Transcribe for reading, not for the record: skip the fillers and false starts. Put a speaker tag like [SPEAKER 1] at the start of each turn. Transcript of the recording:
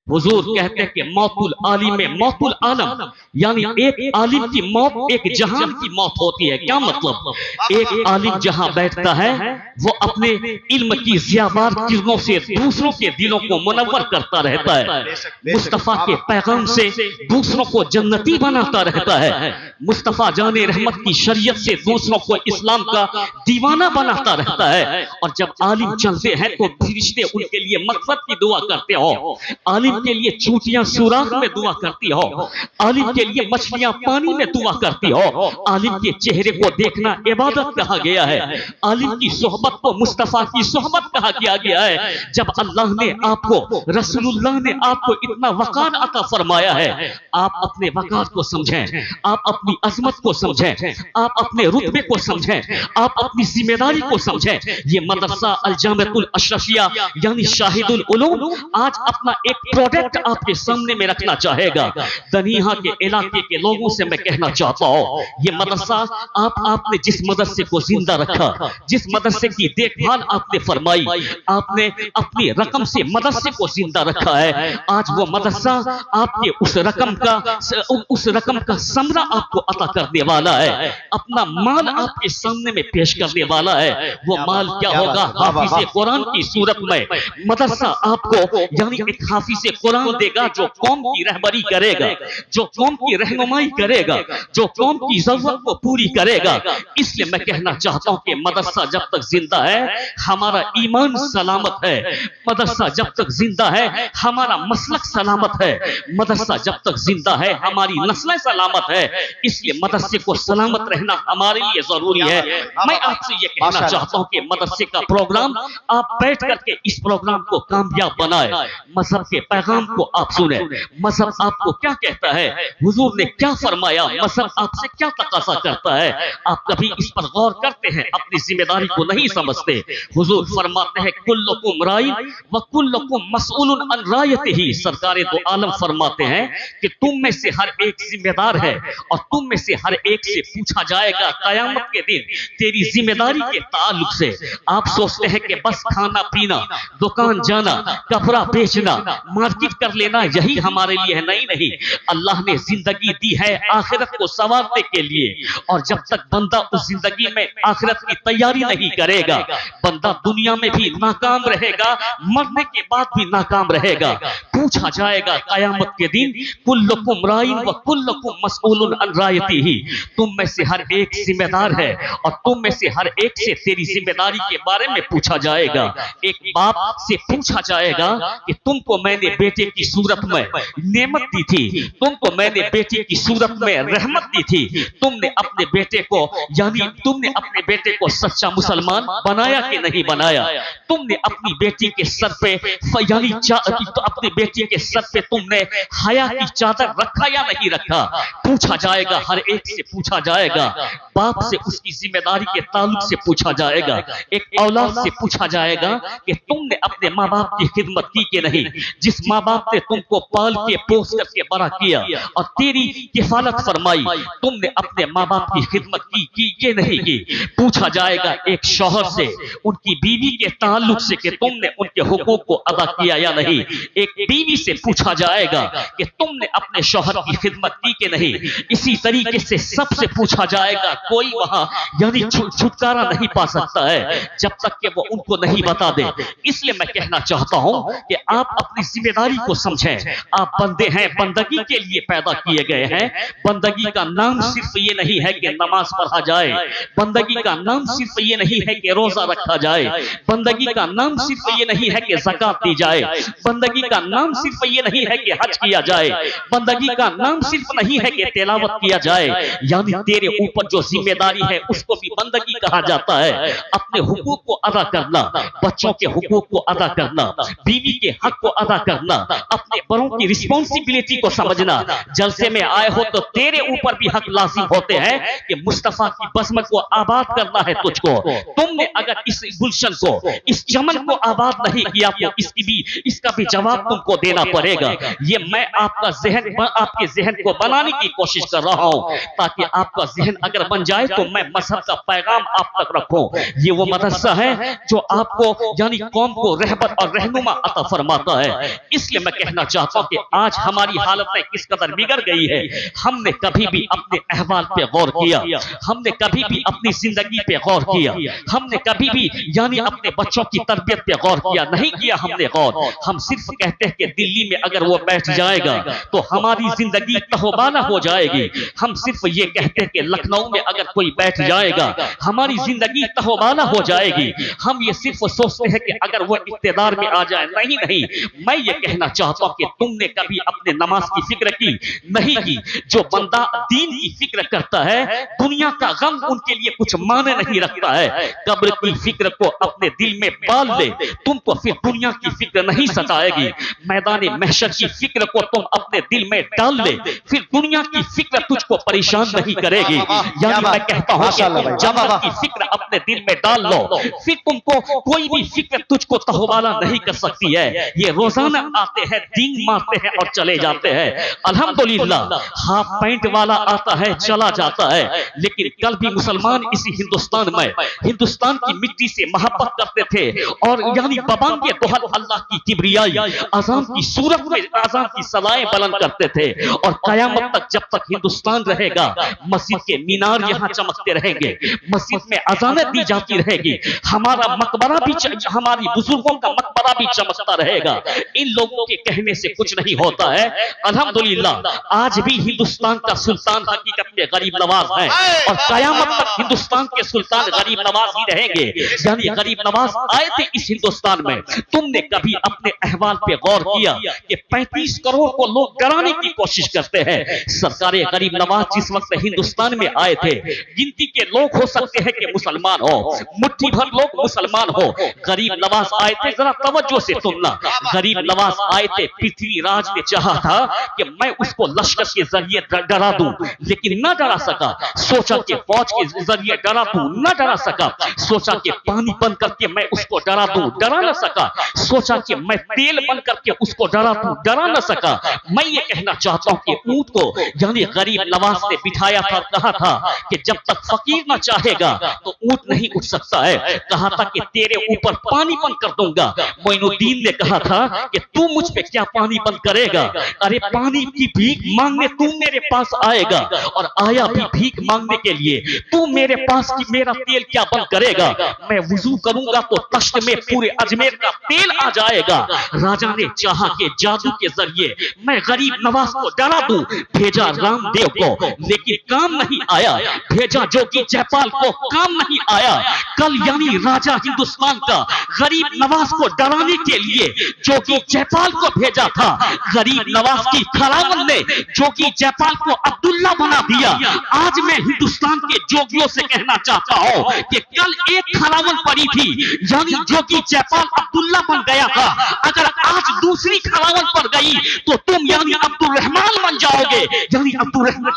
[SPEAKER 1] हुजूर कहते हैं कि मौतुल आलिम में मौतुल आलम, यानी एक आलिम की मौत एक जहान की मौत होती है। क्या मतलब? एक आलिम जहां बैठता है वो अपने इल्म की ज़ियाबार किरणों से दूसरों के दिलों को मुनव्वर करता रहता है, मुस्तफ़ा के पैगाम से दूसरों को जन्नती बनाता रहता है, मुस्तफ़ा जाने रहमत की शरीयत से दूसरों को इस्लाम का दीवाना बनाता रहता है। और जब आलिम चलते हैं तो फरिश्ते उनके लिए मग़फ़िरत की दुआ करते हो, आलिम के लिए चूटियां सुराख में दुआ करती हो, आलिम के लिए मछलियां पानी में दुआ करती हो। आलिम के चेहरे को देखना इबादत कहा गया है, आलिम की सोहबत को मुस्तफ़ा की सोहबत कहा गया है। जब अल्लाह ने आपको, रसूलुल्लाह ने आपको इतना वक़ार अता फरमाया है, आप अपने वक़ार को समझें, आप अपनी अज़मत को समझें, आप अपने रुतबे को समझें, आप अपनी जिम्मेदारी को समझें। ये मदरसा अल जामिअतुल अशरफिया यानी शाहिदुल उलूम आज अपना एक प्रोडक्ट आपके सामने में रखना चाहेगा। दनिहा के इलाके के लोगों से मैं कहना चाहता हूँ, ये मदरसा आपने जिस मदरसे को जिंदा रखा, जिस मदरसे की देखभाल आपने फरमाई, आपने अपनी रकम से मदरसे को जिंदा रखा है। आज वो मदरसा आपके उस रकम का समरा आपको अता करने वाला है, अपना माल आपके सामने में पेश करने वाला है। वो माल क्या होगा? हाफिज़े कुरान की सूरत में मदरसा आपको यानी एक हाफिज़े कुरान देगा जो कौम की रहबरी करेगा, जो कौम की रहनुमाई करेगा, जो कौम की ज़रूरत को पूरी करेगा। इसलिए मैं कहना चाहता हूं कि मदरसा जब तक जिंदा है हमारा ईमान सलामत है, मदरसा जब तक जिंदा है हमारा मसलक सलामत है, मदरसा जब तक जिंदा है हमारी नस्लें सलामत है। इसलिए मदरसे को सलामत रहना हमारे लिए जरूरी है। मैं आपसे ये कहना चाहता हूं कि मदरसे का प्रोग्राम आप बैठ करके इस प्रोग्राम को कामयाब बनाए, मजहब के पैगाम को आप सुने, मजहब आपको क्या कहता है, हुजूर ने क्या फरमाया, मजहब आपसे क्या तकाज़ा करता है। आप कभी इस पर गौर करते हैं? अपनी जिम्मेदारी को नहीं समझते। हुजूर फरमाते हैं कुल्लुकुम राइन व कुल्लुकुम मसऊलुन अन रायतिही। सरकारे दो आलम फरमाते हैं कि तुम में से हर एक जिम्मेदार है और तुम में से हर एक से पूछा जाएगा कयामत के दिन तेरी जिम्मेदारी के ताल्लुक से। आप सोचते हैं कि बस खाना पीना, दुकान जाना, कपड़ा बेचना, मार्केट कर लेना यही हमारे लिए है। नहीं, अल्लाह ने जिंदगी दी है आखिरत को संवारने के लिए, और जब तक बंदा उस जिंदगी में आखिरत की तैयारी नहीं करेगा बंदा दुनिया में भी नाकाम रहेगा, मरने के बाद भी नाकाम रहेगा। पूछा जाएगा कयामत के दिन कुल्लुकुम राइन व कुल्लुकुम मसऊलुन अन रायतिही। तुम में से हर एक जिम्मेदार है और तुम में से हर एक से तेरी जिम्मेदारी के बारे में पूछा जाएगा। एक बाप से पूछा जाएगा कि तुमको मैंने बेटे की सूरत में नेमत दी थी, तुमको मैंने बेटे की सूरत में रहमत दी थी, तुमने अपने बेटे को यानी तुमने अपने बेटे को सच्चा मुसलमान बनाया कि नहीं बनाया, तुमने अपनी बेटी के सर पे यानी तो अपनी बेटी के सर पे तुमने हया की चादर रखा या नहीं रखा। पूछा जाएगा, हर एक से पूछा जाएगा, बाप से उसकी जिम्मेदारी के ताल्लुक से पूछा जाएगा, एक औलाद से पूछा जाएगा कि तुमने अपने माँ बाप की खिदमत की कि नहीं, जिस माँ बाप ने तुमको पाल के पोस करके बड़ा किया और तेरी किफालत फरमाई, तुमने अपने माँ बाप की खिदमत की कि नहीं की। पूछा जाएगा एक शौहर से उनकी बीवी के ताल्लुक से कि तुमने उनके हुकूक को अदा किया या नहीं। एक बीवी से पूछा जाएगा कि तुमने अपने शौहर की खिदमत की कि नहीं। इसी तरीके से सबसे पूछा जाएगा, कोई वहां यानी छुटकारा नहीं पा सकता है जब तक कि वो उनको नहीं बता दे। इसलिए मैं कहना चाहता हूं कि आप अपनी जिम्मेदारी को समझें। आप बंदे हैं, बंदगी के लिए पैदा किए गए हैं। बंदगी का नाम सिर्फ ये नहीं है कि नमाज पढ़ा जाए, बंदगी का नाम सिर्फ ये नहीं है कि रोजा रखा जाए, बंदगी का नाम सिर्फ ये नहीं है कि ज़कात दी जाए, बंदगी का नाम सिर्फ ये नहीं है कि हज किया जाए, बंदगी का नाम सिर्फ नहीं है कि तिलावत किया जाए। यानी तेरे ऊपर जो जिम्मेदारी है उसको भी बंदगी कहा जाता है। अपने हुकूक को अदा करना, बच्चों के हुकूक को अदा करना, बीवी के हक को अदा करना, अपने बड़ों की रिस्पॉन्सिबिलिटी को समझना। जलसे में आए हो तो तेरे ऊपर भी हक लाजिम होते हैं कि मुस्तफा की बज़्म को आबाद करना है तुझको। तुमने अगर इस गुलशन को, इस चमन को आबाद नहीं किया तो इसका भी जवाब तुमको देना पड़ेगा। ये मैं आपका जहन, आपके जहन को बनाने की कोशिश कर रहा रहा हूं ताकि आपका जहन अगर बन जाए तो मैं मजहब का पैगाम आप तक रखूं। ये वो मदरसा है जो आपको यानी कौम को रहबर और रहनुमा अता फरमाता है। इसलिए मैं कहना चाहता हूं कि आज हमारी हालतें किस कदर बिगड़ गई है। हमने कभी भी अपने अहवाल पे गौर किया, हमने कभी भी अपनी जिंदगी पे गौर किया, हमने कभी भी यानी अपने बच्चों की तरबियत पे गौर किया? नहीं किया हमने गौर। हम सिर्फ कहते हैं कि दिल्ली में अगर वो बैठ जाएगा तो हमारी जिंदगी तहोबाना हो जाएगी। हम सिर्फ ये कहते हैं कि लखनऊ में अगर कोई बैठ जाएगा हमारी जिंदगी तहोबाना हो जाएगी। हम ये सिर्फ सोचते हैं कि अगर वो इख्तियार में आ जाए। नहीं नहीं, मैं ये कहना चाहता हूं कि तुमने कभी अपने नमाज की फिक्र की? नहीं की। जो बंदा दीन की फिक्र करता है दुनिया का गम उनके लिए कुछ माने नहीं रखता है। कब्र की फिक्र को अपने दिल में पाल ले, तुमको फिर दुनिया की फिक्र नहीं सताएगी। मैदान महशर की फिक्र को तुम अपने दिल में डाल ले, फिर दुनिया की फिक्र तुझको परेशान नहीं करेगी। यानी मैं कहता हूं कि जन्नत की फिक्र अपने दिल में डाल लो, फिर तुमको कोई भी फिक्र तुझको तहोबाना नहीं कर सकती है। ये रोजाना आते हैं, दीन मारते हैं और चले जाते हैं। अल्हम्दुलिल्लाह हाफ पैंट वाला आता है चला जाता है, लेकिन कल भी मुसलमान इसी हिंदुस्तान में हिंदुस्तान की मिट्टी से मोहब्बत करते थे और यानी बबांगे दोहल अल्लाह की किबरियाई अजान की सूरत में अजान की सलाएं बुलंद करते थे। और कयामत तक जब तक हिंदुस्तान रहेगा मस्जिद के मीनार यहाँ चमकते रहेंगे, मस्जिद में अजानें दी जाती रहेगी, हमारा मकबरा भी हमारी बुजुर्गों का मकबरा भी चमकता रहेगा। इन लोगों के कहने से कुछ नहीं होता है। अल्हम्दुलिल्लाह आज भी हिंदुस्तान का सुल्तान हकीकत में गरीब नवाज है और कयामत तक हिंदुस्तान के सुल्तान गरीब नवाज ही रहेंगे। यानी गरीब नवाज आए थे इस हिंदुस्तान में। तुमने कभी अपने अहवाल पे गौर किया कि 35 करोड़ को लोग डराने की कोशिश करते हैं? सरकारे गरीब नवाज जिस वक्त हिंदुस्तान में आए थे गिनती के लोग हो सकते हैं कि मुसलमान हो, मुट्ठी भर लोग मुसलमान हो। गरीब नवाज आए थे, जरा तवज्जो से सुनना, गरीब नवाज आए थे, पृथ्वीराज ने चाहा था कि मैं उसको लश्कर के जरिए डरा दूं, लेकिन ना डरा सका। सोचा कि फौज के जरिए डरा दूं, ना डरा सका। सोचा कि पानी बन करके मैं उसको डरा दूं, डरा ना सका। सोचा कि मैं तेल बन करके उसको डरा दूं, डरा ना सका। मैं ये कहना चाहता हूं कि ऊंट को यानी गरीब नवाज ने बिठाया था, कहा था कि जब तक फकीर ना चाहेगा तो ऊंट नहीं उठ सकता है। कहा था कि तेरे ऊपर पानी बंद कर दूंगा। मोइनुद्दीन ने कहा था कि तू मुझ पे क्या पानी बंद करेगा? अरे पानी की भीख मांगने तू मेरे पास आएगा और आया भी भीख मांगने के लिए। तू मेरे पास की मेरा तेल क्या बंद करेगा? मैं वुजू करूंगा तो तश्त में पूरे अजमेर का तेल आ जाएगा। राजा ने चाहा कि जादू के जरिए मैं गरीब नवाज को डरा दूं, भेजा रामदेव को, लेकिन काम नहीं आया। भेजा जोगी जयपाल को, काम नहीं आया। कल यानी राजा हिंदुस्तान का गरीब नवाज को डराने के लिए जोगी जयपाल को भेजा था। गरीब नवाज की खरावन ने जोगी जयपाल को अब्दुल्ला बना दिया। आज मैं हिंदुस्तान के जोगियों से कहना चाहता हूं कि कल एक खरावन पड़ी थी यानी जोगी जयपाल अब्दुल्ला बन गया था। अगर आज दूसरी खरावन पड़ गई तो तुम यानी अब्दुल रहमान बन जाओगे, यानी अब्दुल रहमान।